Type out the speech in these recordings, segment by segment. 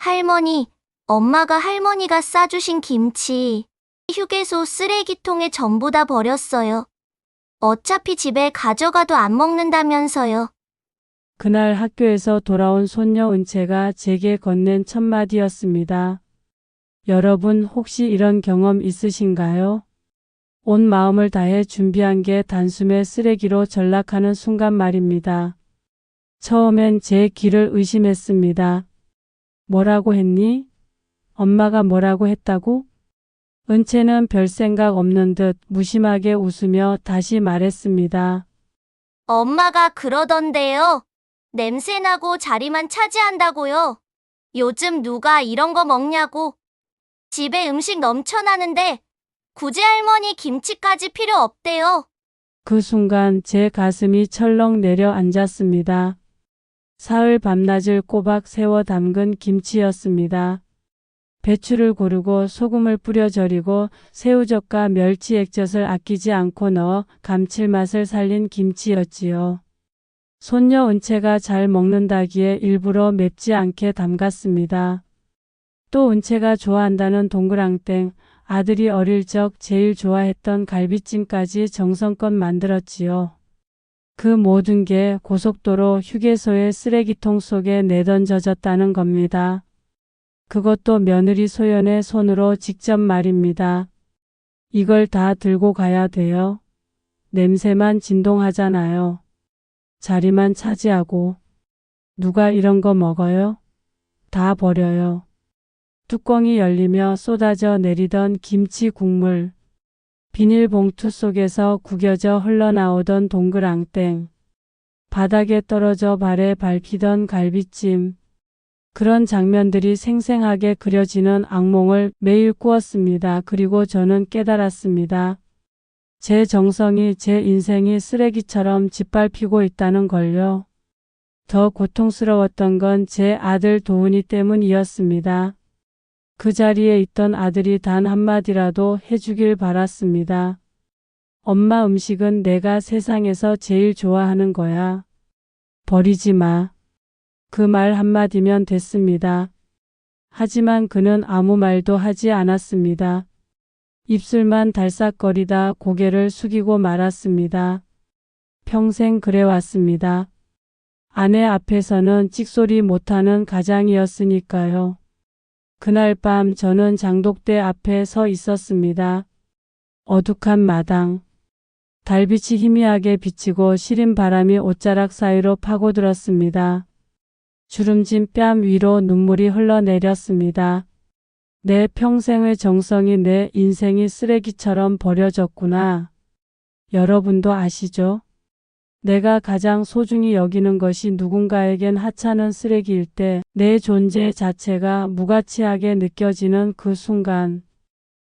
할머니, 엄마가 할머니가 싸주신 김치, 휴게소 쓰레기통에 전부 다 버렸어요. 어차피 집에 가져가도 안 먹는다면서요. 그날 학교에서 돌아온 손녀 은채가 제게 건넨 첫 마디였습니다. 여러분 혹시 이런 경험 있으신가요? 온 마음을 다해 준비한 게 단숨에 쓰레기로 전락하는 순간 말입니다. 처음엔 제 귀를 의심했습니다. 뭐라고 했니? 엄마가 뭐라고 했다고? 은채는 별 생각 없는 듯 무심하게 웃으며 다시 말했습니다. 엄마가 그러던데요. 냄새나고 자리만 차지한다고요. 요즘 누가 이런 거 먹냐고. 집에 음식 넘쳐나는데 굳이 할머니 김치까지 필요 없대요. 그 순간 제 가슴이 철렁 내려앉았습니다. 사흘 밤낮을 꼬박 세워 담근 김치였습니다. 배추를 고르고 소금을 뿌려 절이고 새우젓과 멸치 액젓을 아끼지 않고 넣어 감칠맛을 살린 김치였지요. 손녀 은채가 잘 먹는다기에 일부러 맵지 않게 담갔습니다. 또 은채가 좋아한다는 동그랑땡, 아들이 어릴 적 제일 좋아했던 갈비찜까지 정성껏 만들었지요. 그 모든 게 고속도로 휴게소의 쓰레기통 속에 내던져졌다는 겁니다. 그것도 며느리 소연의 손으로 직접 말입니다. 이걸 다 들고 가야 돼요. 냄새만 진동하잖아요. 자리만 차지하고. 누가 이런 거 먹어요? 다 버려요. 뚜껑이 열리며 쏟아져 내리던 김치 국물. 비닐봉투 속에서 구겨져 흘러나오던 동그랑땡. 바닥에 떨어져 발에 밟히던 갈비찜. 그런 장면들이 생생하게 그려지는 악몽을 매일 꾸었습니다. 그리고 저는 깨달았습니다. 제 정성이, 제 인생이 쓰레기처럼 짓밟히고 있다는 걸요. 더 고통스러웠던 건 제 아들 도훈이 때문이었습니다. 그 자리에 있던 아들이 단 한마디라도 해주길 바랐습니다. 엄마, 음식은 내가 세상에서 제일 좋아하는 거야. 버리지 마. 그 말 한마디면 됐습니다. 하지만 그는 아무 말도 하지 않았습니다. 입술만 달싹거리다 고개를 숙이고 말았습니다. 평생 그래왔습니다. 아내 앞에서는 찍소리 못하는 가장이었으니까요. 그날 밤 저는 장독대 앞에 서 있었습니다. 어둑한 마당. 달빛이 희미하게 비치고 시린 바람이 옷자락 사이로 파고들었습니다. 주름진 뺨 위로 눈물이 흘러내렸습니다. 내 평생의 정성이, 내 인생이 쓰레기처럼 버려졌구나. 여러분도 아시죠? 내가 가장 소중히 여기는 것이 누군가에겐 하찮은 쓰레기일 때 내 존재 자체가 무가치하게 느껴지는 그 순간.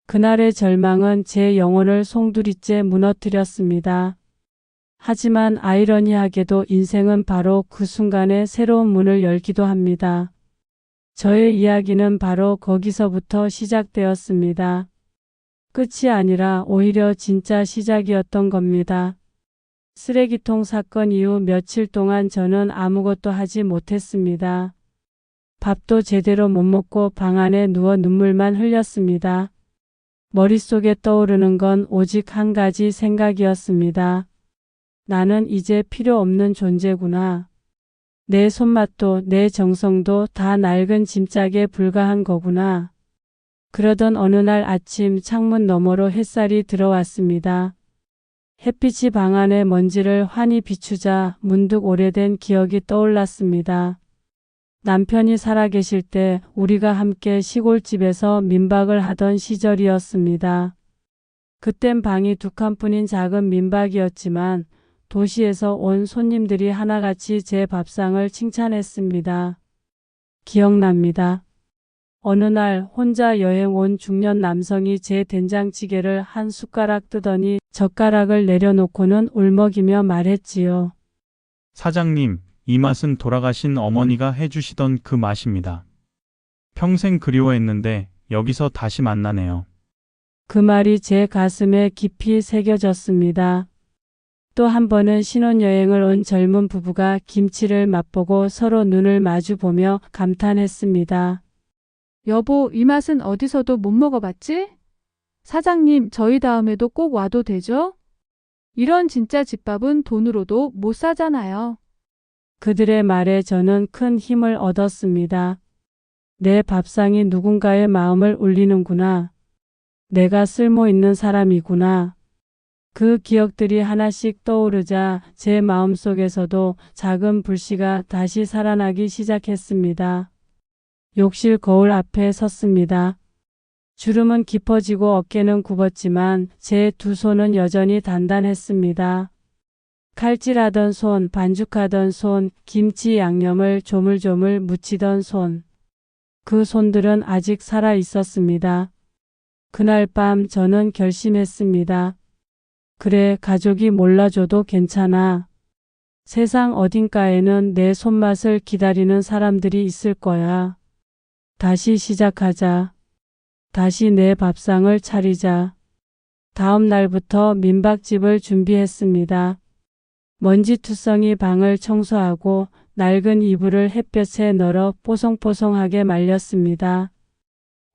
그날의 절망은 제 영혼을 송두리째 무너뜨렸습니다. 하지만 아이러니하게도 인생은 바로 그 순간에 새로운 문을 열기도 합니다. 저의 이야기는 바로 거기서부터 시작되었습니다. 끝이 아니라 오히려 진짜 시작이었던 겁니다. 쓰레기통 사건 이후 며칠 동안 저는 아무것도 하지 못했습니다. 밥도 제대로 못 먹고 방 안에 누워 눈물만 흘렸습니다. 머릿속에 떠오르는 건 오직 한 가지 생각이었습니다. 나는 이제 필요 없는 존재구나. 내 손맛도 내 정성도 다 낡은 짐짝에 불과한 거구나. 그러던 어느 날 아침 창문 너머로 햇살이 들어왔습니다. 햇빛이 방 안의 먼지를 환히 비추자 문득 오래된 기억이 떠올랐습니다. 남편이 살아계실 때 우리가 함께 시골집에서 민박을 하던 시절이었습니다. 그땐 방이 2칸뿐인 작은 민박이었지만 도시에서 온 손님들이 하나같이 제 밥상을 칭찬했습니다. 기억납니다. 어느 날 혼자 여행 온 중년 남성이 제 된장찌개를 한 숟가락 뜨더니 젓가락을 내려놓고는 울먹이며 말했지요. 사장님, 이 맛은 돌아가신 어머니가 해주시던 그 맛입니다. 평생 그리워했는데 여기서 다시 만나네요. 그 말이 제 가슴에 깊이 새겨졌습니다. 또 한 번은 신혼여행을 온 젊은 부부가 김치를 맛보고 서로 눈을 마주보며 감탄했습니다. 여보, 이 맛은 어디서도 못 먹어봤지? 사장님, 저희 다음에도 꼭 와도 되죠? 이런 진짜 집밥은 돈으로도 못 사잖아요. 그들의 말에 저는 큰 힘을 얻었습니다. 내 밥상이 누군가의 마음을 울리는구나. 내가 쓸모 있는 사람이구나. 그 기억들이 하나씩 떠오르자 제 마음속에서도 작은 불씨가 다시 살아나기 시작했습니다. 욕실 거울 앞에 섰습니다. 주름은 깊어지고 어깨는 굽었지만 제 두 손은 여전히 단단했습니다. 칼질하던 손, 반죽하던 손, 김치 양념을 조물조물 묻히던 손. 그 손들은 아직 살아 있었습니다. 그날 밤 저는 결심했습니다. 그래, 가족이 몰라줘도 괜찮아. 세상 어딘가에는 내 손맛을 기다리는 사람들이 있을 거야. 다시 시작하자. 다시 내 밥상을 차리자. 다음 날부터 민박집을 준비했습니다. 먼지투성이 방을 청소하고 낡은 이불을 햇볕에 널어 뽀송뽀송하게 말렸습니다.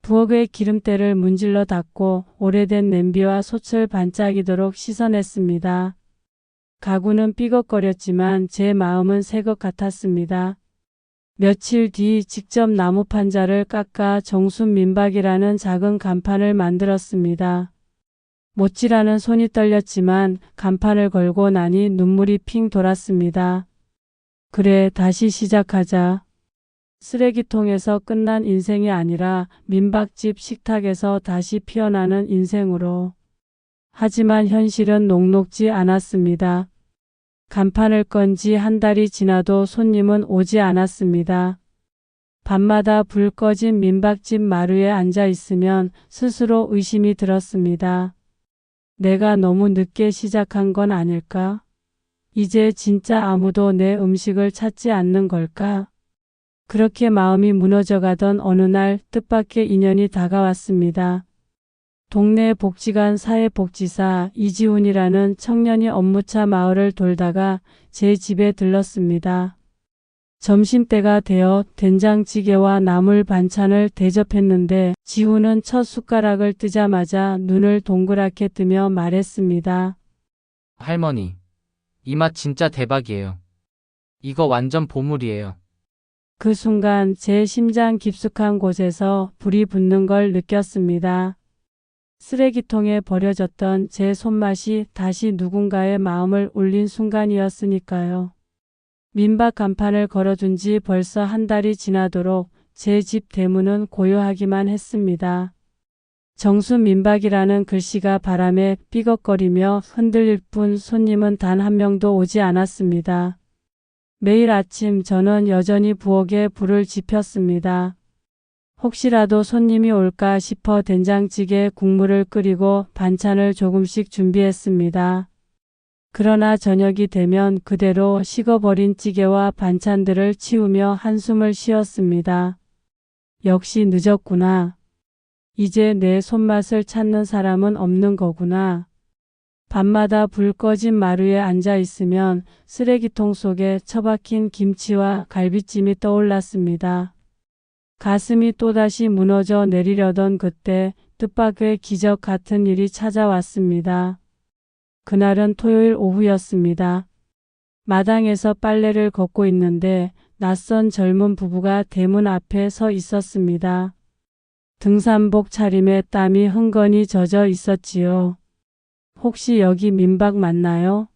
부엌의 기름때를 문질러 닦고 오래된 냄비와 솥을 반짝이도록 씻어냈습니다. 가구는 삐걱거렸지만 제 마음은 새 것 같았습니다. 며칠 뒤 직접 나무 판자를 깎아 정순 민박이라는 작은 간판을 만들었습니다. 못질하는 손이 떨렸지만 간판을 걸고 나니 눈물이 핑 돌았습니다. 그래, 다시 시작하자. 쓰레기통에서 끝난 인생이 아니라 민박집 식탁에서 다시 피어나는 인생으로. 하지만 현실은 녹록지 않았습니다. 간판을 건 지 한 달이 지나도 손님은 오지 않았습니다. 밤마다 불 꺼진 민박집 마루에 앉아 있으면 스스로 의심이 들었습니다. 내가 너무 늦게 시작한 건 아닐까? 이제 진짜 아무도 내 음식을 찾지 않는 걸까? 그렇게 마음이 무너져가던 어느 날 뜻밖의 인연이 다가왔습니다. 동네 복지관 사회복지사 이지훈이라는 청년이 업무차 마을을 돌다가 제 집에 들렀습니다. 점심때가 되어 된장찌개와 나물 반찬을 대접했는데 지훈은 첫 숟가락을 뜨자마자 눈을 동그랗게 뜨며 말했습니다. 할머니, 이 맛 진짜 대박이에요. 이거 완전 보물이에요. 그 순간 제 심장 깊숙한 곳에서 불이 붙는 걸 느꼈습니다. 쓰레기통에 버려졌던 제 손맛이 다시 누군가의 마음을 울린 순간이었으니까요. 민박 간판을 걸어둔 지 벌써 한 달이 지나도록 제 집 대문은 고요하기만 했습니다. 정순 민박이라는 글씨가 바람에 삐걱거리며 흔들릴 뿐 손님은 단 한 명도 오지 않았습니다. 매일 아침 저는 여전히 부엌에 불을 지폈습니다. 혹시라도 손님이 올까 싶어 된장찌개 국물을 끓이고 반찬을 조금씩 준비했습니다. 그러나 저녁이 되면 그대로 식어버린 찌개와 반찬들을 치우며 한숨을 쉬었습니다. 역시 늦었구나. 이제 내 손맛을 찾는 사람은 없는 거구나. 밤마다 불 꺼진 마루에 앉아 있으면 쓰레기통 속에 처박힌 김치와 갈비찜이 떠올랐습니다. 가슴이 또다시 무너져 내리려던 그때 뜻밖의 기적 같은 일이 찾아왔습니다. 그날은 토요일 오후였습니다. 마당에서 빨래를 걷고 있는데 낯선 젊은 부부가 대문 앞에 서 있었습니다. 등산복 차림에 땀이 흥건히 젖어 있었지요. 혹시 여기 민박 맞나요?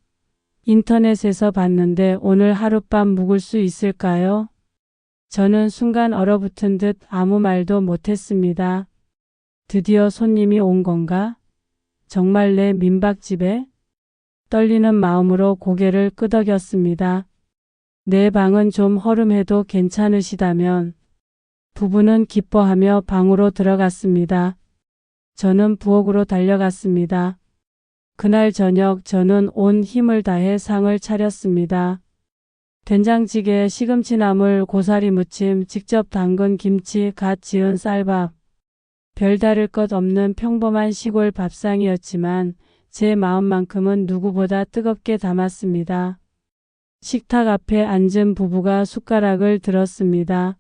인터넷에서 봤는데 오늘 하룻밤 묵을 수 있을까요? 저는 순간 얼어붙은 듯 아무 말도 못했습니다. 드디어 손님이 온 건가? 정말 내 민박집에? 떨리는 마음으로 고개를 끄덕였습니다. 내 방은 좀 허름해도 괜찮으시다면. 부부는 기뻐하며 방으로 들어갔습니다. 저는 부엌으로 달려갔습니다. 그날 저녁 저는 온 힘을 다해 상을 차렸습니다. 된장찌개, 시금치나물, 고사리 무침, 직접 담근 김치, 갓 지은 쌀밥. 별다를 것 없는 평범한 시골 밥상이었지만 제 마음만큼은 누구보다 뜨겁게 담았습니다. 식탁 앞에 앉은 부부가 숟가락을 들었습니다.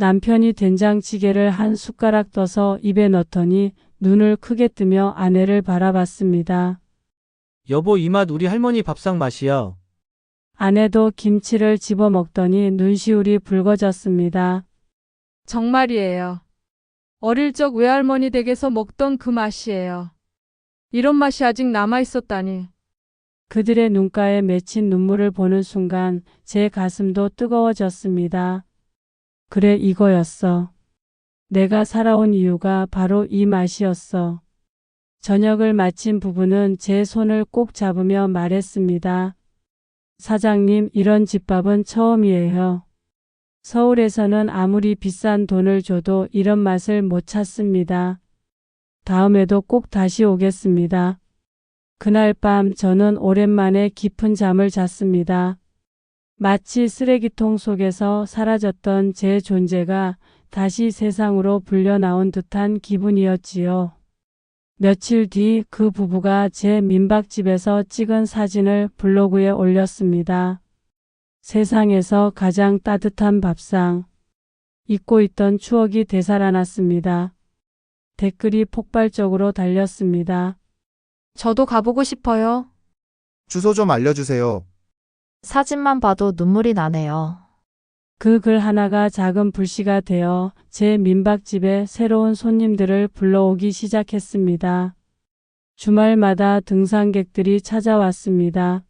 남편이 된장찌개를 한 숟가락 떠서 입에 넣더니 눈을 크게 뜨며 아내를 바라봤습니다. 여보, 이 맛 우리 할머니 밥상 맛이야. 아내도 김치를 집어 먹더니 눈시울이 붉어졌습니다. 정말이에요. 어릴 적 외할머니 댁에서 먹던 그 맛이에요. 이런 맛이 아직 남아 있었다니. 그들의 눈가에 맺힌 눈물을 보는 순간 제 가슴도 뜨거워졌습니다. 그래, 이거였어. 내가 살아온 이유가 바로 이 맛이었어. 저녁을 마친 부부는 제 손을 꼭 잡으며 말했습니다. 사장님, 이런 집밥은 처음이에요. 서울에서는 아무리 비싼 돈을 줘도 이런 맛을 못 찾습니다. 다음에도 꼭 다시 오겠습니다. 그날 밤 저는 오랜만에 깊은 잠을 잤습니다. 마치 쓰레기통 속에서 사라졌던 제 존재가 다시 세상으로 불려나온 듯한 기분이었지요. 며칠 뒤 그 부부가 제 민박집에서 찍은 사진을 블로그에 올렸습니다. 세상에서 가장 따뜻한 밥상. 잊고 있던 추억이 되살아났습니다. 댓글이 폭발적으로 달렸습니다. 저도 가보고 싶어요. 주소 좀 알려주세요. 사진만 봐도 눈물이 나네요. 그 글 하나가 작은 불씨가 되어 제 민박집에 새로운 손님들을 불러오기 시작했습니다. 주말마다 등산객들이 찾아왔습니다.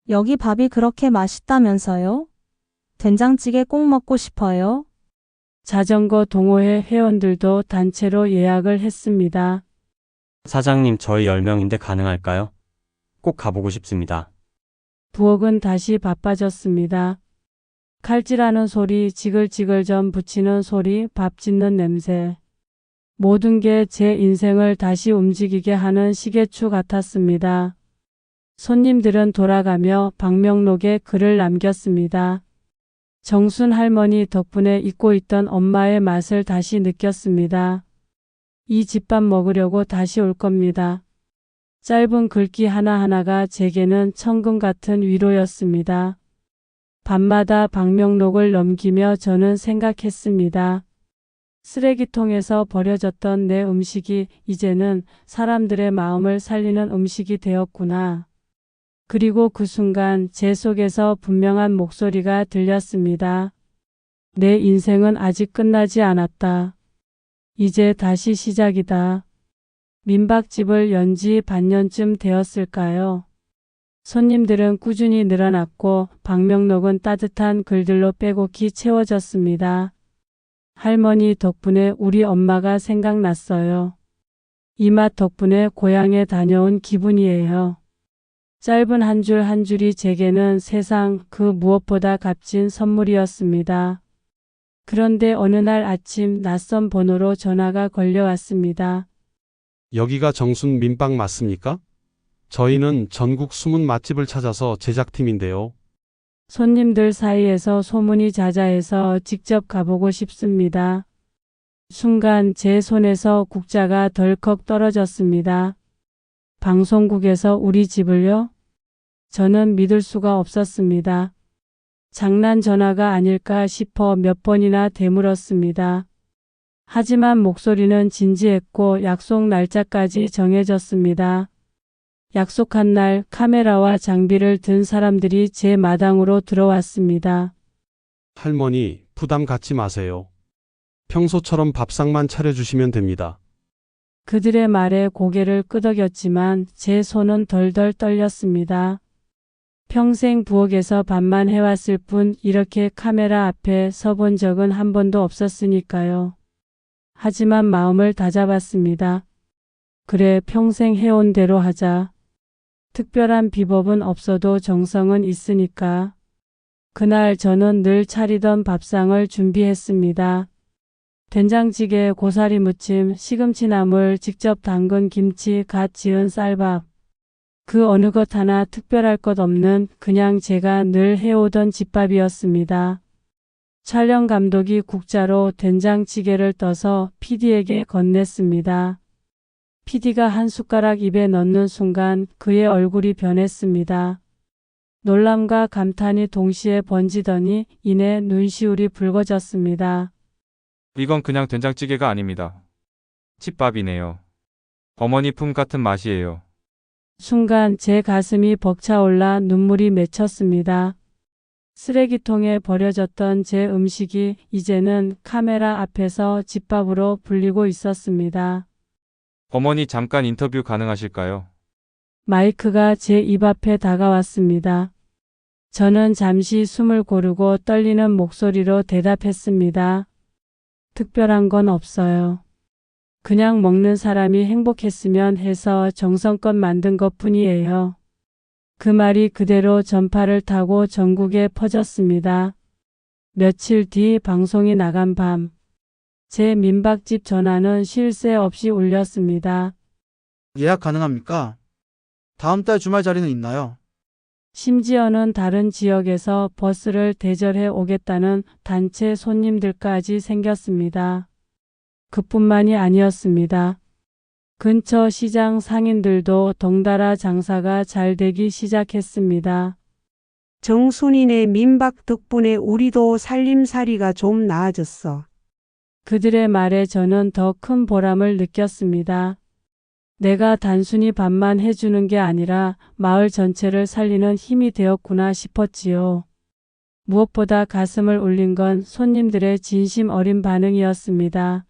여기 밥이 그렇게 맛있다면서요? 된장찌개 꼭 먹고 싶어요. 자전거 동호회 회원들도 단체로 예약을 했습니다. 사장님, 저희 10명인데 가능할까요? 꼭 가보고 싶습니다. 부엌은 다시 바빠졌습니다. 칼질하는 소리, 지글지글 전 부치는 소리, 밥 짓는 냄새. 모든 게 제 인생을 다시 움직이게 하는 시계추 같았습니다. 손님들은 돌아가며 방명록에 글을 남겼습니다. 정순 할머니 덕분에 잊고 있던 엄마의 맛을 다시 느꼈습니다. 이 집밥 먹으려고 다시 올 겁니다. 짧은 글귀 하나하나가 제게는 천금 같은 위로였습니다. 밤마다 방명록을 넘기며 저는 생각했습니다. 쓰레기통에서 버려졌던 내 음식이 이제는 사람들의 마음을 살리는 음식이 되었구나. 그리고 그 순간 제 속에서 분명한 목소리가 들렸습니다. 내 인생은 아직 끝나지 않았다. 이제 다시 시작이다. 민박집을 연 지 반년쯤 되었을까요? 손님들은 꾸준히 늘어났고 방명록은 따뜻한 글들로 빼곡히 채워졌습니다. 할머니 덕분에 우리 엄마가 생각났어요. 이 맛 덕분에 고향에 다녀온 기분이에요. 짧은 한 줄 한 줄이 제게는 세상 그 무엇보다 값진 선물이었습니다. 그런데 어느 날 아침 낯선 번호로 전화가 걸려왔습니다. 여기가 정순 민박 맞습니까? 저희는 전국 숨은 맛집을 찾아서 제작팀인데요. 손님들 사이에서 소문이 자자해서 직접 가보고 싶습니다. 순간 제 손에서 국자가 덜컥 떨어졌습니다. 방송국에서 우리 집을요? 저는 믿을 수가 없었습니다. 장난 전화가 아닐까 싶어 몇 번이나 되물었습니다. 하지만 목소리는 진지했고 약속 날짜까지 정해졌습니다. 약속한 날 카메라와 장비를 든 사람들이 제 마당으로 들어왔습니다. 할머니, 부담 갖지 마세요. 평소처럼 밥상만 차려주시면 됩니다. 그들의 말에 고개를 끄덕였지만 제 손은 덜덜 떨렸습니다. 평생 부엌에서 밥만 해왔을 뿐 이렇게 카메라 앞에 서본 적은 한 번도 없었으니까요. 하지만 마음을 다잡았습니다. 그래, 평생 해온 대로 하자. 특별한 비법은 없어도 정성은 있으니까. 그날 저는 늘 차리던 밥상을 준비했습니다. 된장찌개, 고사리 무침, 시금치 나물, 직접 담근 김치, 갓 지은 쌀밥. 그 어느 것 하나 특별할 것 없는 그냥 제가 늘 해오던 집밥이었습니다. 촬영 감독이 국자로 된장찌개를 떠서 PD에게 건넸습니다. PD가 한 숟가락 입에 넣는 순간 그의 얼굴이 변했습니다. 놀람과 감탄이 동시에 번지더니 이내 눈시울이 붉어졌습니다. 이건 그냥 된장찌개가 아닙니다. 칫밥이네요. 어머니 품 같은 맛이에요. 순간 제 가슴이 벅차올라 눈물이 맺혔습니다. 쓰레기통에 버려졌던 제 음식이 이제는 카메라 앞에서 집밥으로 불리고 있었습니다. 어머니 잠깐 인터뷰 가능하실까요? 마이크가 제 입 앞에 다가왔습니다. 저는 잠시 숨을 고르고 떨리는 목소리로 대답했습니다. 특별한 건 없어요. 그냥 먹는 사람이 행복했으면 해서 정성껏 만든 것 뿐이에요. 그 말이 그대로 전파를 타고 전국에 퍼졌습니다. 며칠 뒤 방송이 나간 밤, 제 민박집 전화는 쉴 새 없이 울렸습니다. 예약 가능합니까? 다음 달 주말 자리는 있나요? 심지어는 다른 지역에서 버스를 대절해 오겠다는 단체 손님들까지 생겼습니다. 그뿐만이 아니었습니다. 근처 시장 상인들도 덩달아 장사가 잘 되기 시작했습니다. 정순이네 민박 덕분에 우리도 살림살이가 좀 나아졌어. 그들의 말에 저는 더 큰 보람을 느꼈습니다. 내가 단순히 밥만 해주는 게 아니라 마을 전체를 살리는 힘이 되었구나 싶었지요. 무엇보다 가슴을 울린 건 손님들의 진심 어린 반응이었습니다.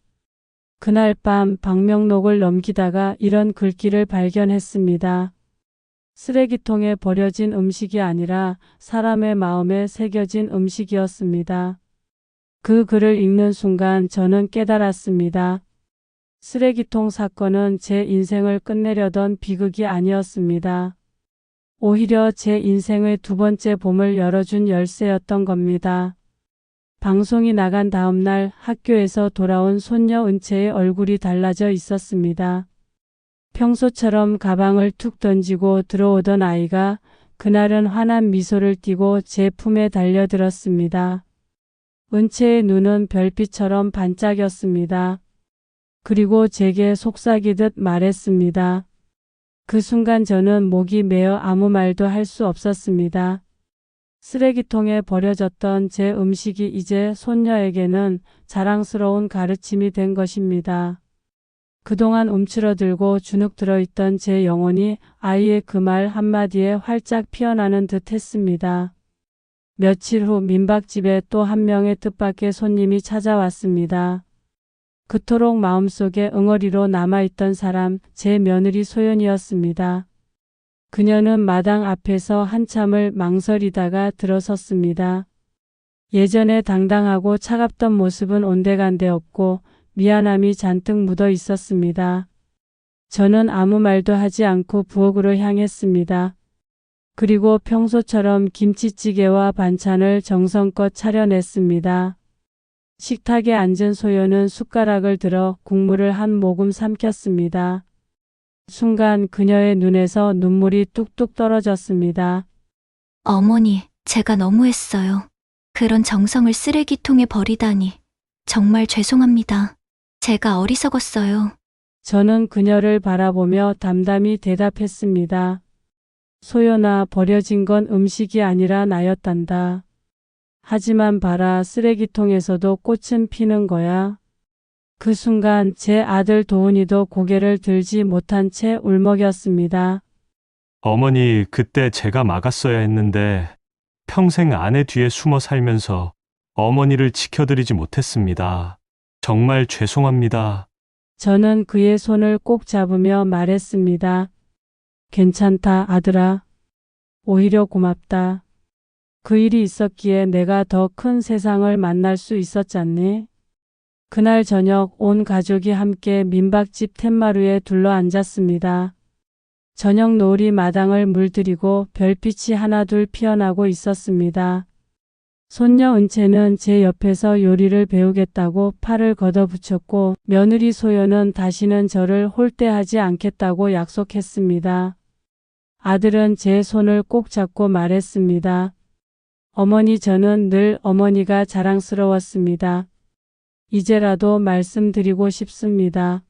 그날 밤 방명록을 넘기다가 이런 글귀를 발견했습니다. 쓰레기통에 버려진 음식이 아니라 사람의 마음에 새겨진 음식이었습니다. 그 글을 읽는 순간 저는 깨달았습니다. 쓰레기통 사건은 제 인생을 끝내려던 비극이 아니었습니다. 오히려 제 인생의 두 번째 봄을 열어준 열쇠였던 겁니다. 방송이 나간 다음 날 학교에서 돌아온 손녀 은채의 얼굴이 달라져 있었습니다. 평소처럼 가방을 툭 던지고 들어오던 아이가 그날은 환한 미소를 띠고 제 품에 달려들었습니다. 은채의 눈은 별빛처럼 반짝였습니다. 그리고 제게 속삭이듯 말했습니다. 그 순간 저는 목이 메어 아무 말도 할 수 없었습니다. 쓰레기통에 버려졌던 제 음식이 이제 손녀에게는 자랑스러운 가르침이 된 것입니다. 그동안 움츠러들고 주눅 들어있던 제 영혼이 아이의 그 말 한마디에 활짝 피어나는 듯 했습니다. 며칠 후 민박집에 또 한 명의 뜻밖의 손님이 찾아왔습니다. 그토록 마음속에 응어리로 남아있던 사람, 제 며느리 소연이었습니다. 그녀는 마당 앞에서 한참을 망설이다가 들어섰습니다. 예전에 당당하고 차갑던 모습은 온데간데 없고 미안함이 잔뜩 묻어 있었습니다. 저는 아무 말도 하지 않고 부엌으로 향했습니다. 그리고 평소처럼 김치찌개와 반찬을 정성껏 차려냈습니다. 식탁에 앉은 소연은 숟가락을 들어 국물을 한 모금 삼켰습니다. 순간 그녀의 눈에서 눈물이 뚝뚝 떨어졌습니다. 어머니, 제가 너무했어요. 그런 정성을 쓰레기통에 버리다니. 정말 죄송합니다. 제가 어리석었어요. 저는 그녀를 바라보며 담담히 대답했습니다. 소연아, 버려진 건 음식이 아니라 나였단다. 하지만 봐라, 쓰레기통에서도 꽃은 피는 거야. 그 순간 제 아들 도훈이도 고개를 들지 못한 채 울먹였습니다. 어머니, 그때 제가 막았어야 했는데 평생 아내 뒤에 숨어 살면서 어머니를 지켜드리지 못했습니다. 정말 죄송합니다. 저는 그의 손을 꼭 잡으며 말했습니다. 괜찮다, 아들아. 오히려 고맙다. 그 일이 있었기에 내가 더 큰 세상을 만날 수 있었잖니? 그날 저녁 온 가족이 함께 민박집 텐마루에 둘러앉았습니다. 저녁 노을이 마당을 물들이고 별빛이 하나둘 피어나고 있었습니다. 손녀 은채는 제 옆에서 요리를 배우겠다고 팔을 걷어붙였고 며느리 소연은 다시는 저를 홀대하지 않겠다고 약속했습니다. 아들은 제 손을 꼭 잡고 말했습니다. 어머니, 저는 늘 어머니가 자랑스러웠습니다. 이제라도 말씀드리고 싶습니다.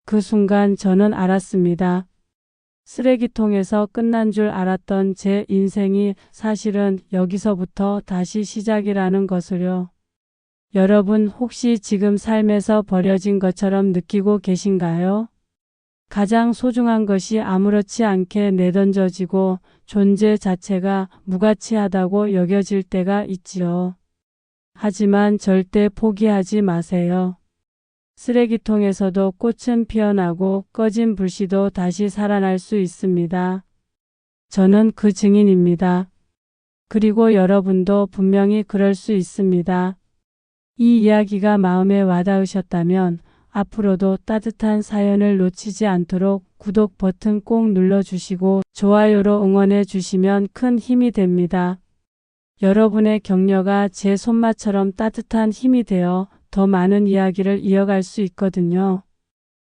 그 순간 저는 알았습니다. 쓰레기통에서 끝난 줄 알았던 제 인생이 사실은 여기서부터 다시 시작이라는 것을요. 여러분 혹시 지금 삶에서 버려진 것처럼 느끼고 계신가요? 가장 소중한 것이 아무렇지 않게 내던져지고 존재 자체가 무가치하다고 여겨질 때가 있지요. 하지만 절대 포기하지 마세요. 쓰레기통에서도 꽃은 피어나고 꺼진 불씨도 다시 살아날 수 있습니다. 저는 그 증인입니다. 그리고 여러분도 분명히 그럴 수 있습니다. 이 이야기가 마음에 와닿으셨다면 앞으로도 따뜻한 사연을 놓치지 않도록 구독 버튼 꼭 눌러주시고 좋아요로 응원해 주시면 큰 힘이 됩니다. 여러분의 격려가 제 손맛처럼 따뜻한 힘이 되어 더 많은 이야기를 이어갈 수 있거든요.